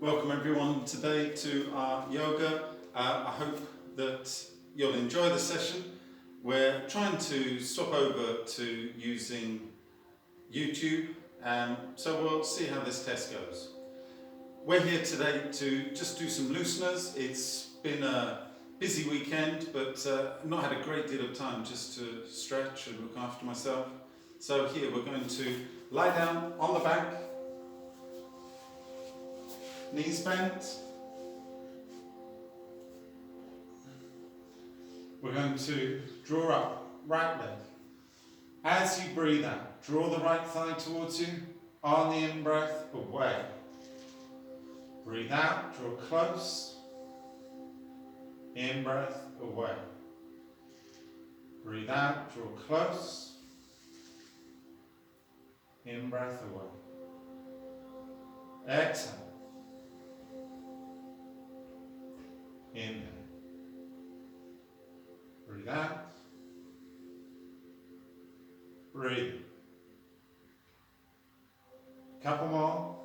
Welcome everyone today to our yoga. I hope that you'll enjoy the session. We're trying to swap over to using YouTube, so we'll see how this test goes. We're here today to just do some looseners. It's been a busy weekend, but not had a great deal of time just to stretch and look after myself. So here we're going to lie down on the back, knees bent. We're going to draw up right leg. As you breathe out, draw the right thigh towards you. On the in-breath, away. Breathe out, draw close. In-breath, away. Breathe out, draw close. In-breath, away. Exhale. Inhale. Breathe out. Breathe. Couple more.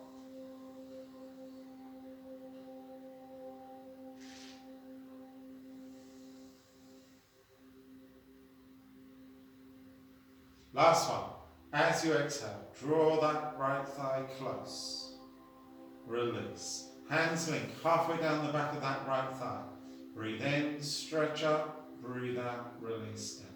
Last one. As you exhale, draw that right thigh close. Release. Hands link halfway down the back of that right thigh. Breathe in, stretch up, breathe out, release down.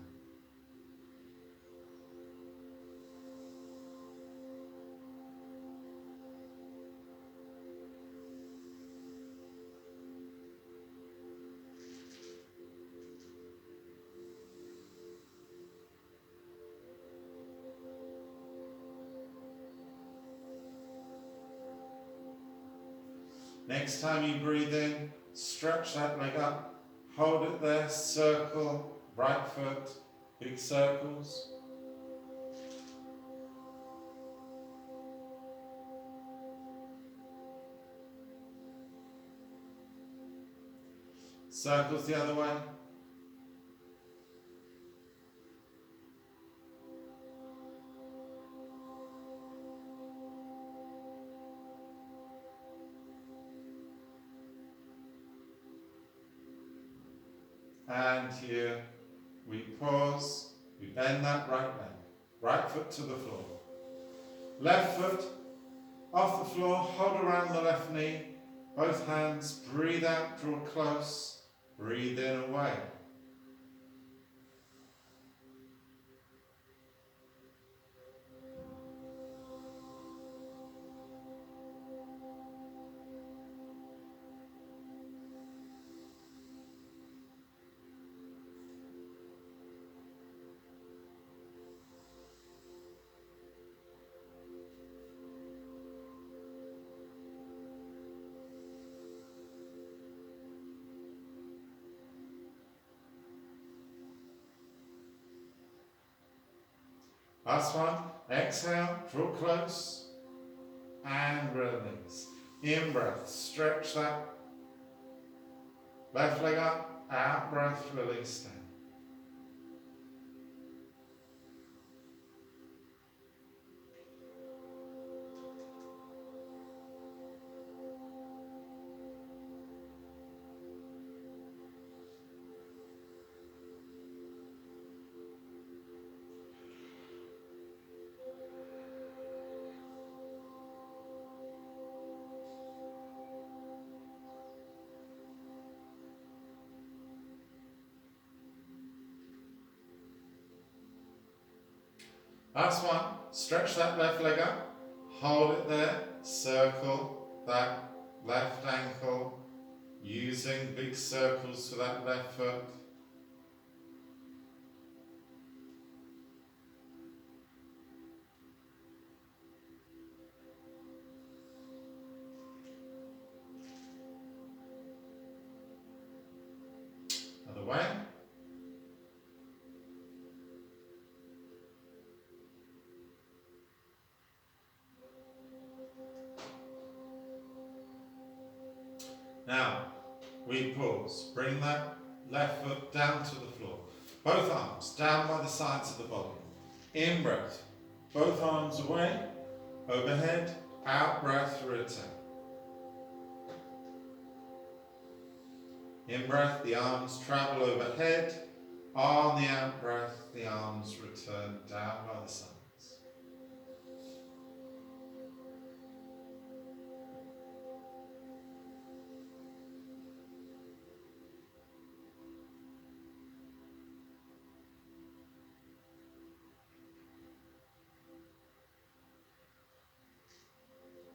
Next time you breathe in, stretch that leg up, hold it there, circle, right foot, big circles. Circles the other way. And here we pause, we bend that right leg, right foot to the floor. Left foot off the floor, hold around the left knee, both hands, breathe out, draw close, breathe in, away. Last one, exhale, draw close, and release. In breath, stretch that left leg up, out breath, release down. Last one, stretch that left leg up, hold it there, circle that left ankle, using big circles for that left foot. Other way. Now, we pause. Bring that left foot down to the floor. Both arms down by the sides of the body. In breath. Both arms away, overhead, out breath, return. In breath, the arms travel overhead. On the out breath, the arms return down by the sides.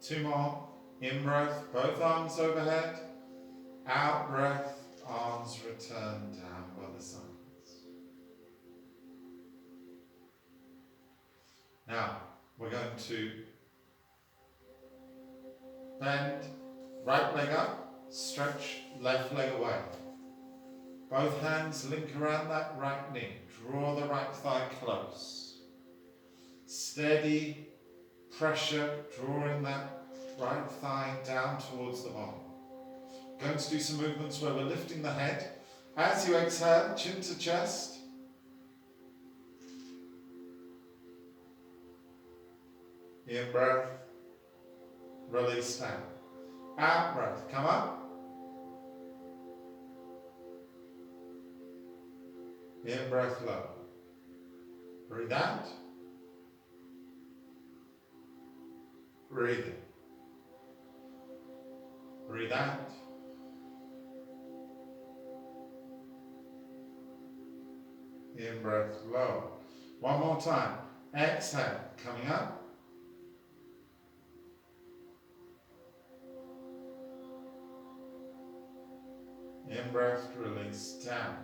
Two more. In breath, both arms overhead. Out breath, arms return down by the sides. Now, we're going to bend right leg up, stretch left leg away. Both hands link around that right knee. Draw the right thigh close. Steady pressure, drawing that right thigh down towards the bottom. Going to do some movements where we're lifting the head. As you exhale, chin to chest. In breath, release down. Out breath, come up. In breath, low. Breathe out. Breathe in. Breathe out. In breath, low. One more time. Exhale, coming up. In breath, release down.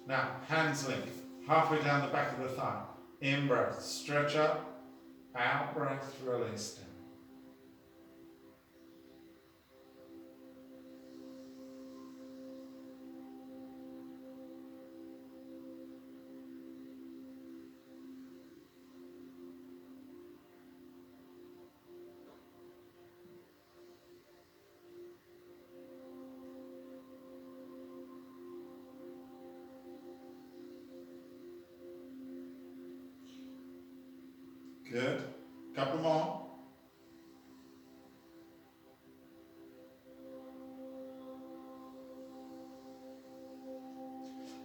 Now, hands link, halfway down the back of the thigh. In breath, stretch up. Out breath, release down. Good. Couple more.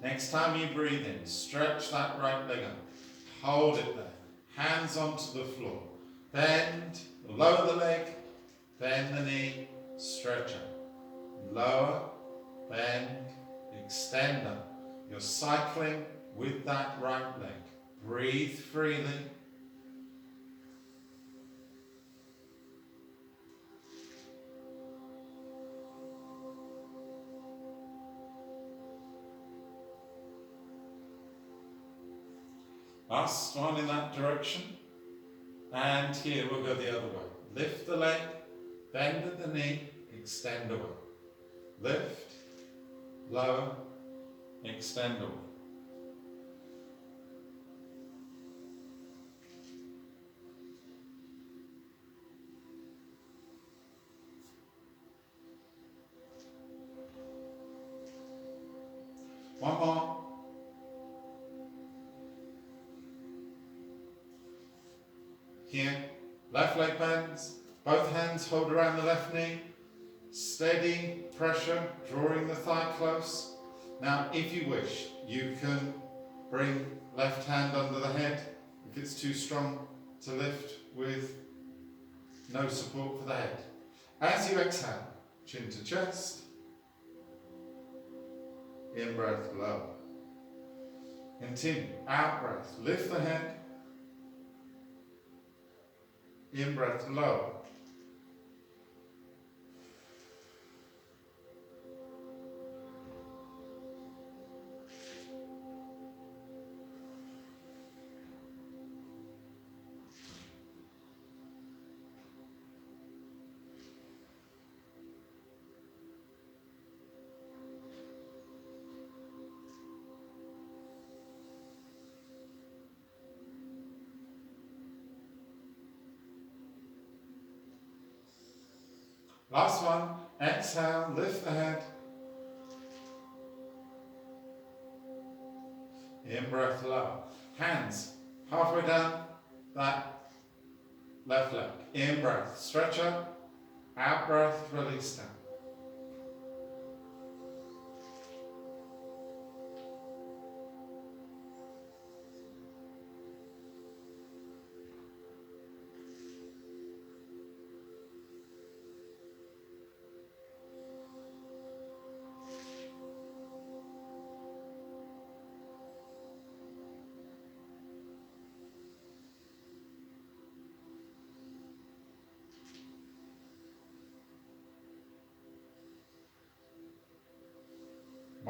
Next time you breathe in, stretch that right leg up. Hold it there. Hands onto the floor. Bend, lower the leg, bend the knee, stretch up. Lower, bend, extend up. You're cycling with that right leg. Breathe freely. Last one in that direction. And here we'll go the other way. Lift the leg, bend at the knee, extend away. Lift, lower, extend away. One more. Here, left leg bends, both hands hold around the left knee, steady pressure, drawing the thigh close. Now, if you wish, you can bring left hand under the head if it's too strong to lift with no support for the head. As you exhale, chin to chest, in breath, low. Continue, out breath, lift the head, in breath, low. Last one, exhale, lift the head. In breath, low. Hands halfway down that left leg. In breath, stretch up. Out breath, release down.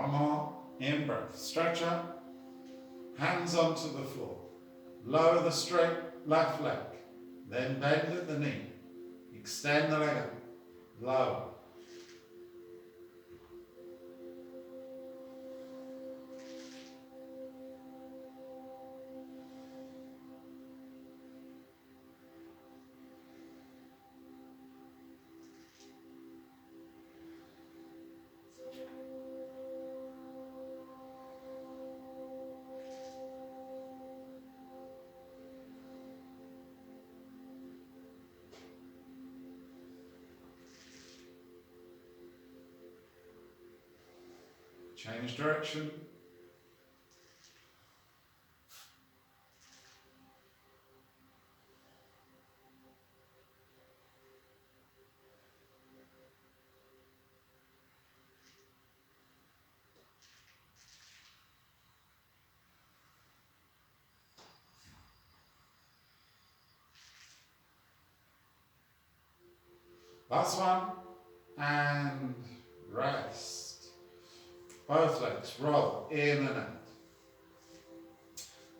One more. In breath. Stretch up. Hands onto the floor. Lower the straight left leg. Then bend at the knee. Extend the leg up. Lower. Change direction. Last one. And rest. Both legs roll in and out.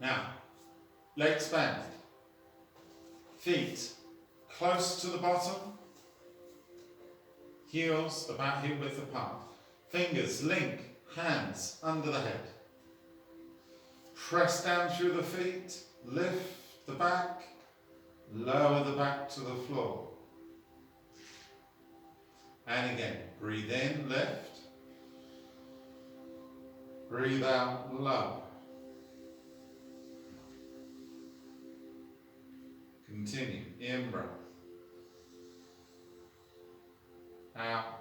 Now, legs bend. Feet close to the bottom. Heels about hip width apart. Fingers link hands under the head. Press down through the feet. Lift the back. Lower the back to the floor. And again, breathe in, lift. Breathe out, lower. Continue, in breath. Out.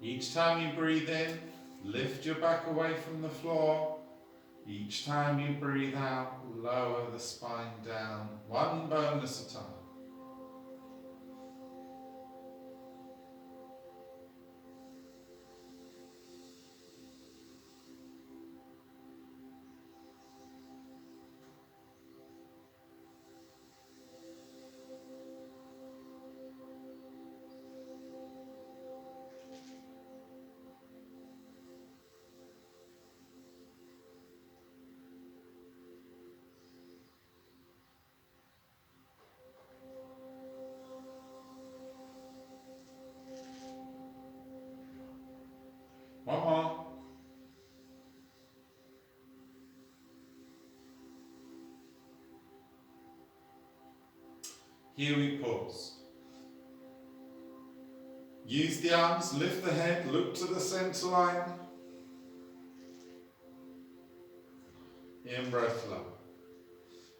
Each time you breathe in, lift your back away from the floor. Each time you breathe out, lower the spine down, one bone at a time. One more. Here we pause. Use the arms, lift the head, look to the center line. In breath, lower.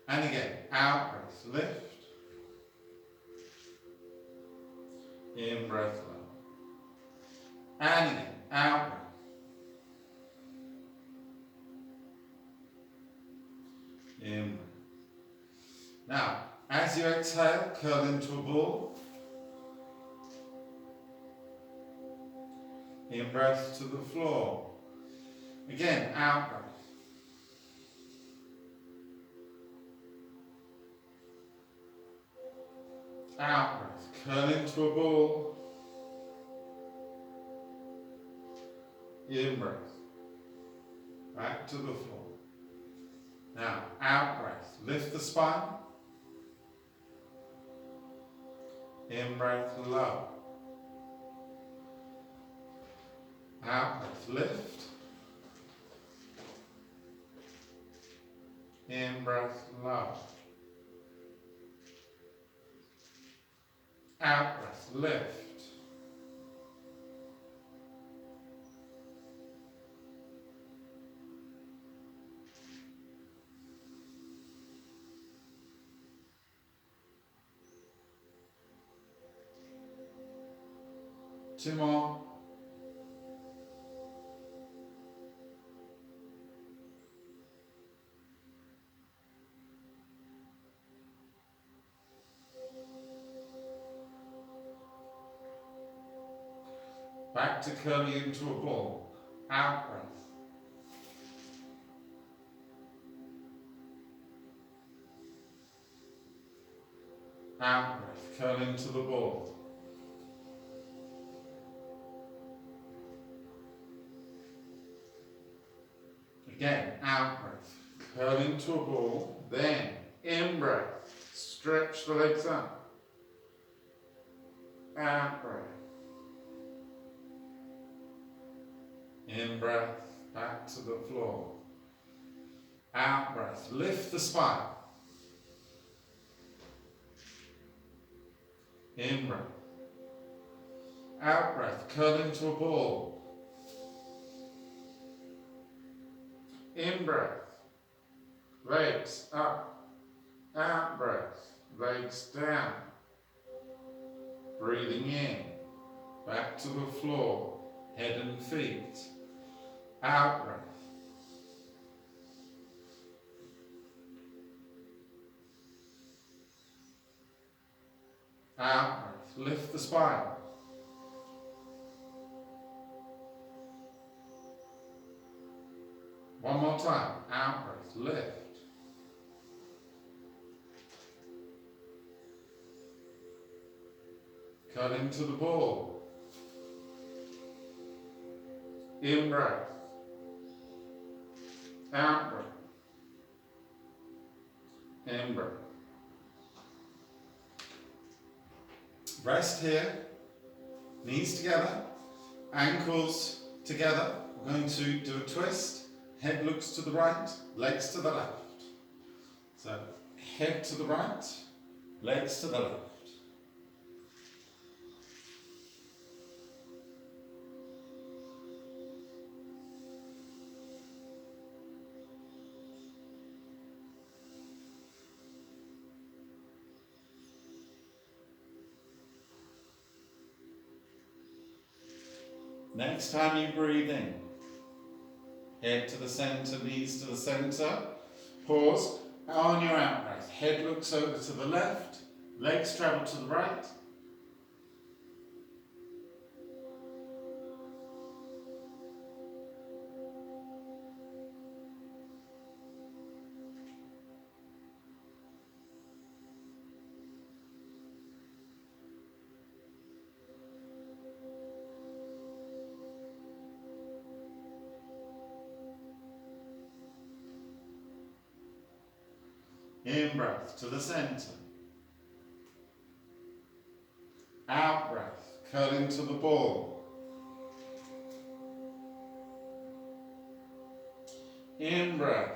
And again, out breath, lift. In breath, lower. And again, out breath. In breath. Now, as you exhale, curl into a ball. In breath to the floor. Again, out breath. Out breath. Curl into a ball. In breath. Back to the floor. Now, out breath. Lift the spine. In breath, low. Out breath, lift. In breath, low. Out breath, lift. Two more. back to curling into a ball. Out breath. Out breath, curl into the ball. Again, out breath, curl into a ball. Then, in breath, stretch the legs up. Out breath. In breath, back to the floor. Out breath, lift the spine. In breath. Out breath, curl into a ball. In breath, legs up. Out breath, legs down. Breathing in, back to the floor, head and feet. Out breath. Out breath, lift the spine. One more time, out breath, lift. Cut into the ball. In breath. Out breath. In breath. Rest here, knees together, ankles together. We're going to do a twist. Head looks to the right, legs to the left. So head to the right, legs to the left. Next time you breathe in, head to the centre, knees to the centre. Pause. On your out breath, head looks over to the left, legs travel to the right. In breath to the centre. Out breath, curl into the ball. In breath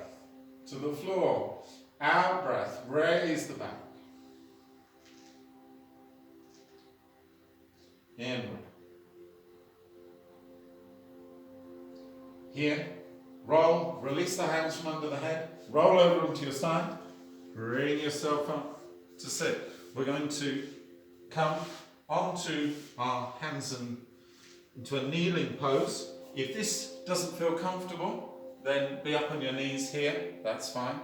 to the floor. Out breath, raise the back. In breath. Here, roll, release the hands from under the head, roll over onto your side. Bring yourself up to sit. We're going to come onto our hands and into a kneeling pose. If this doesn't feel comfortable, then be up on your knees here, that's fine.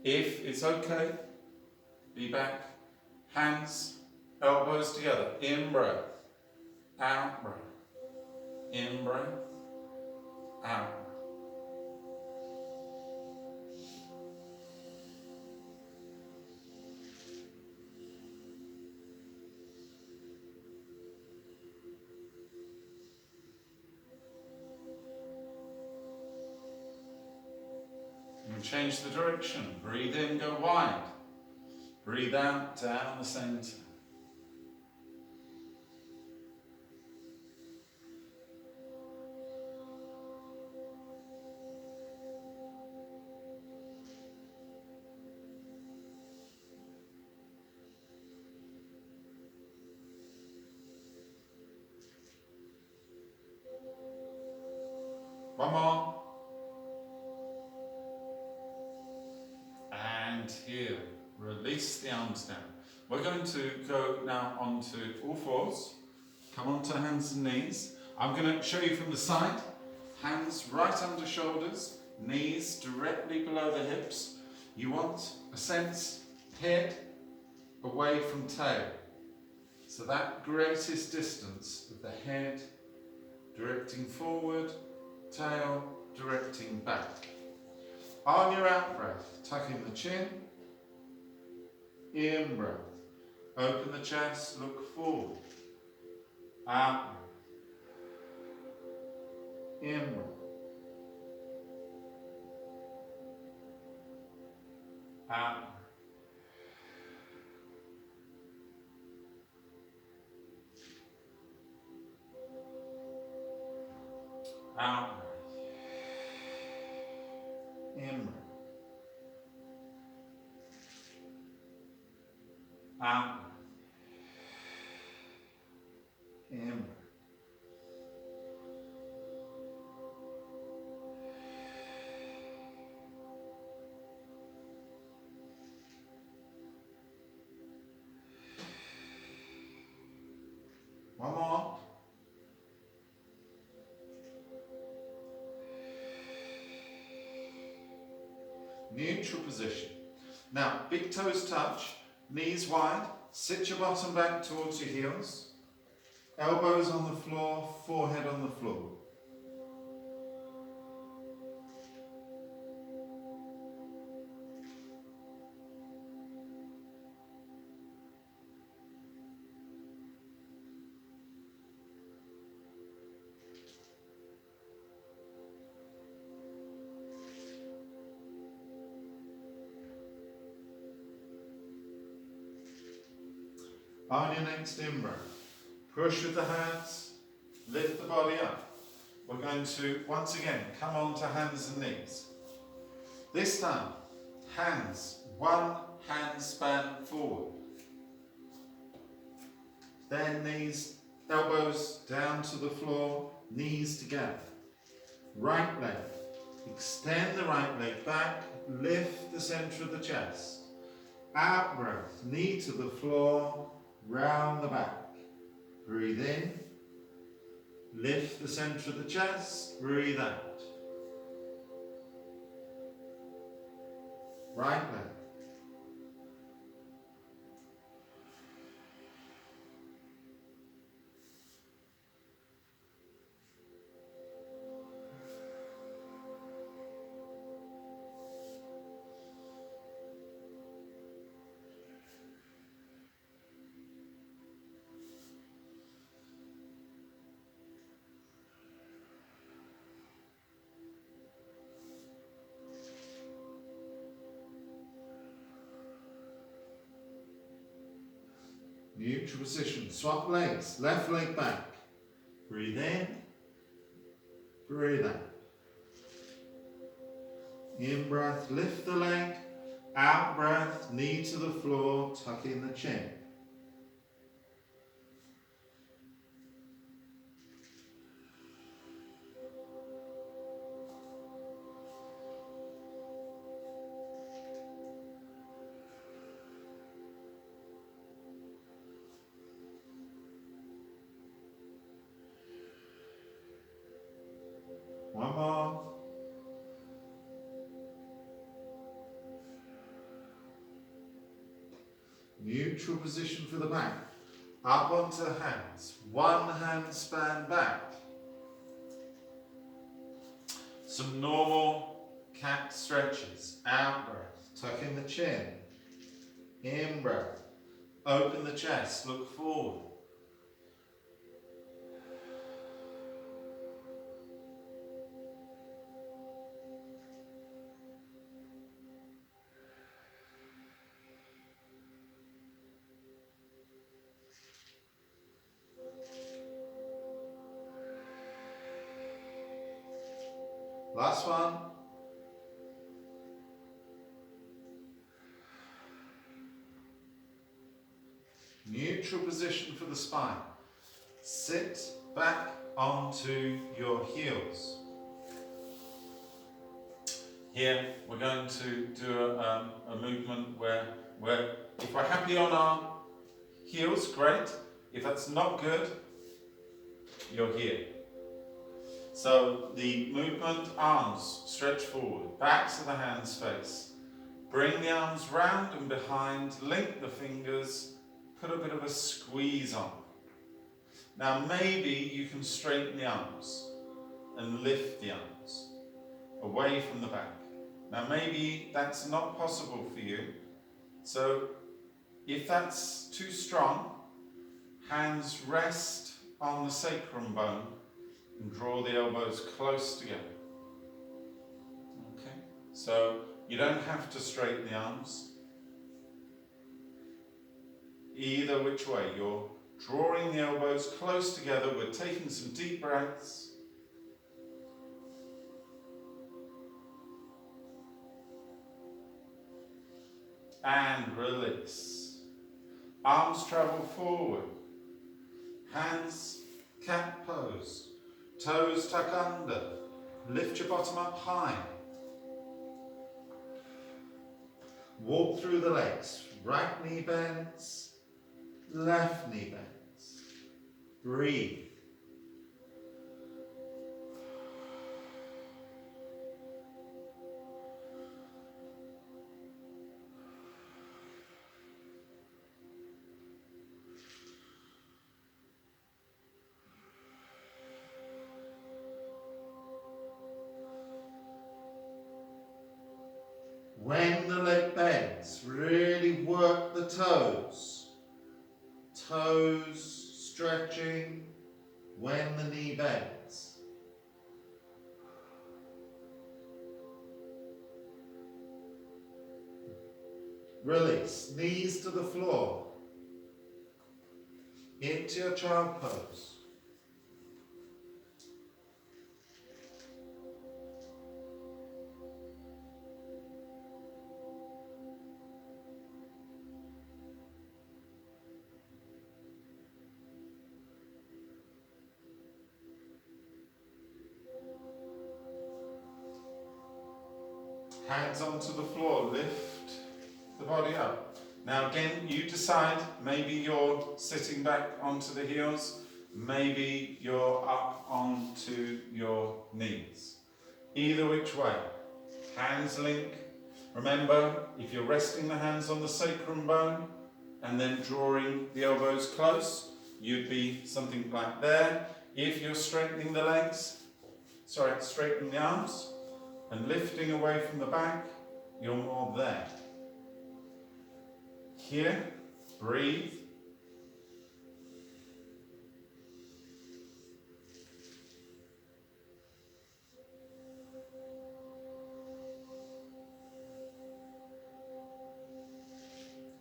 If it's okay, be back, hands, elbows together. In breath, out breath. In breath, out breath. Change the direction. Breathe in, go wide. Breathe out, down the centre. One more. And here, release the arms down. We're going to go now onto all fours. Come onto hands and knees. I'm going to show you from the side. Hands right under shoulders, knees directly below the hips. You want a sense head away from tail. So that greatest distance of the head directing forward, tail directing back. On your out breath, tuck in the chin, in breath, open the chest, look forward, out breath, in breath, out breath. Out breath, in breath, out breath, in breath. One more. Neutral position. Now, big toes touch, knees wide, sit your bottom back towards your heels, elbows on the floor, forehead on the floor. On your next in-breath, push with the hands, lift the body up. We're going to, once again, come on to hands and knees. This time, hands, one hand span forward. Then knees, elbows down to the floor, knees together. Right leg, extend the right leg back, lift the center of the chest. Out breath, knee to the floor, round the back. Breathe in, lift the center of the chest, breathe out. Right leg. Neutral position, swap legs, left leg back. Breathe in, breathe out. In breath, lift the leg. Out breath, knee to the floor, tuck in the chin. One more. Neutral position for the back. Up onto the hands. One hand span back. Some normal cat stretches. Out breath. Tuck in the chin. In breath. Open the chest. Look forward. Last one. Neutral position for the spine. Sit back onto your heels. Here we're going to do a movement where if we're happy on our heels, great. If that's not good, you're here. So the movement, arms stretch forward, backs of the hands face. Bring the arms round and behind, link the fingers, put a bit of a squeeze on. Now maybe you can straighten the arms and lift the arms away from the back. Now maybe that's not possible for you, so if that's too strong, hands rest on the sacrum bone and draw the elbows close together. Okay, so you don't have to straighten the arms. Either which way, you're drawing the elbows close together. We're taking some deep breaths. And release. Arms travel forward. Hands, cat pose. Toes tuck under. Lift your bottom up high. Walk through the legs. Right knee bends. Left knee bends. Breathe. When the leg bends, really work the toes. Toes stretching when the knee bends. Release, knees to the floor. Into your child pose. Hands onto the floor, lift the body up. Now again, you decide, maybe you're sitting back onto the heels, maybe you're up onto your knees. Either which way, hands link. Remember, if you're resting the hands on the sacrum bone and then drawing the elbows close, you'd be something like there. If you're straightening the legs, straightening the arms, and lifting away from the back, you're more there. Here, breathe.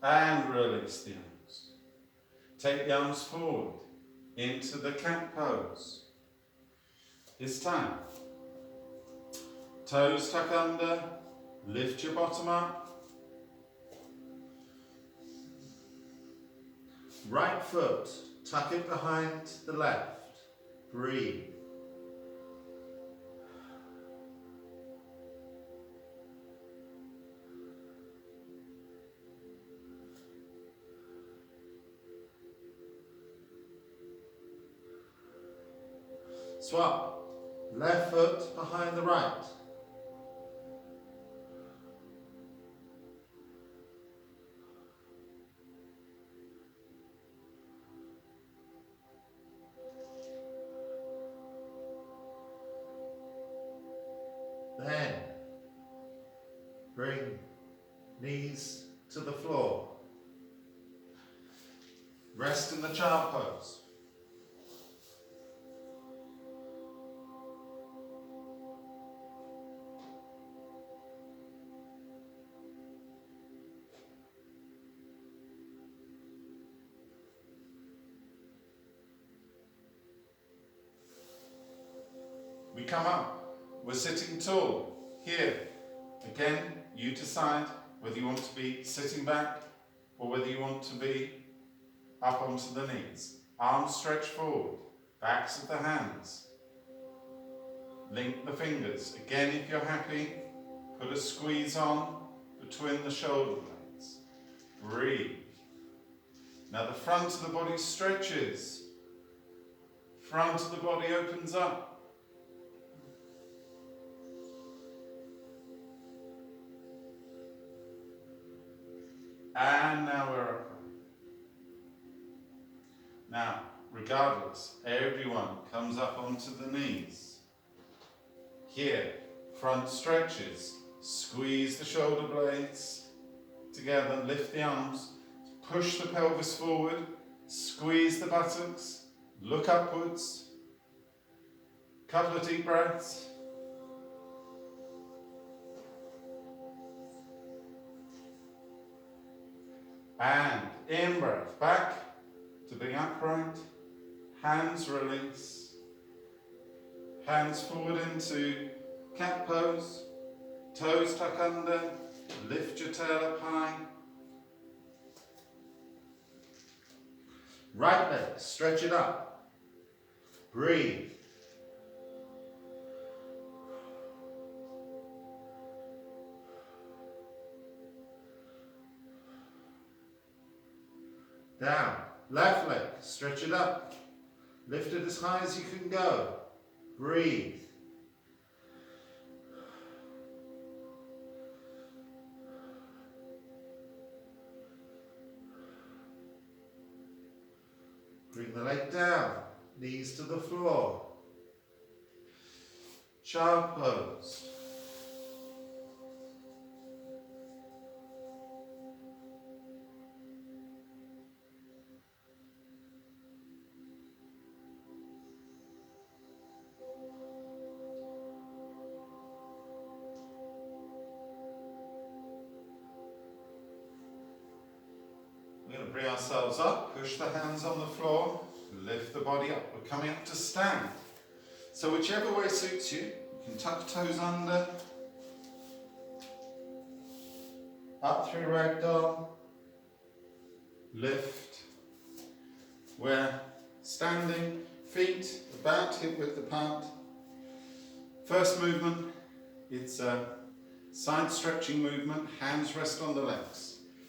And release the arms. Take the arms forward into the cat pose. This time, toes tuck under, lift your bottom up. Right foot, tuck it behind the left. Breathe. Swap. Left foot behind the right. Then, bring knees to the floor. Rest in the child pose. We come up. We're sitting tall. Here, again, you decide whether you want to be sitting back or whether you want to be up onto the knees. Arms stretch forward, backs of the hands. Link the fingers. Again, if you're happy, put a squeeze on between the shoulder blades. Breathe. Now the front of the body stretches. Front of the body opens up. And now we're upright. Now, regardless, everyone comes up onto the knees. Here, front stretches, squeeze the shoulder blades together, lift the arms, push the pelvis forward, squeeze the buttocks, look upwards, couple of deep breaths. And in-breath, back to being upright, hands release, hands forward into cat pose, toes tuck under, lift your tail up high. Right leg, stretch it up, breathe. Down, left leg, stretch it up, lift it as high as you can go, breathe. Bring the leg down, knees to the floor. Child pose. We're going to bring ourselves up, push the hands on the floor, lift the body up. We're coming up to stand. So whichever way suits you, you can tuck toes under, up through ragdoll, lift. We're standing, feet about hip width apart. First movement, it's a side stretching movement, hands rest on the legs.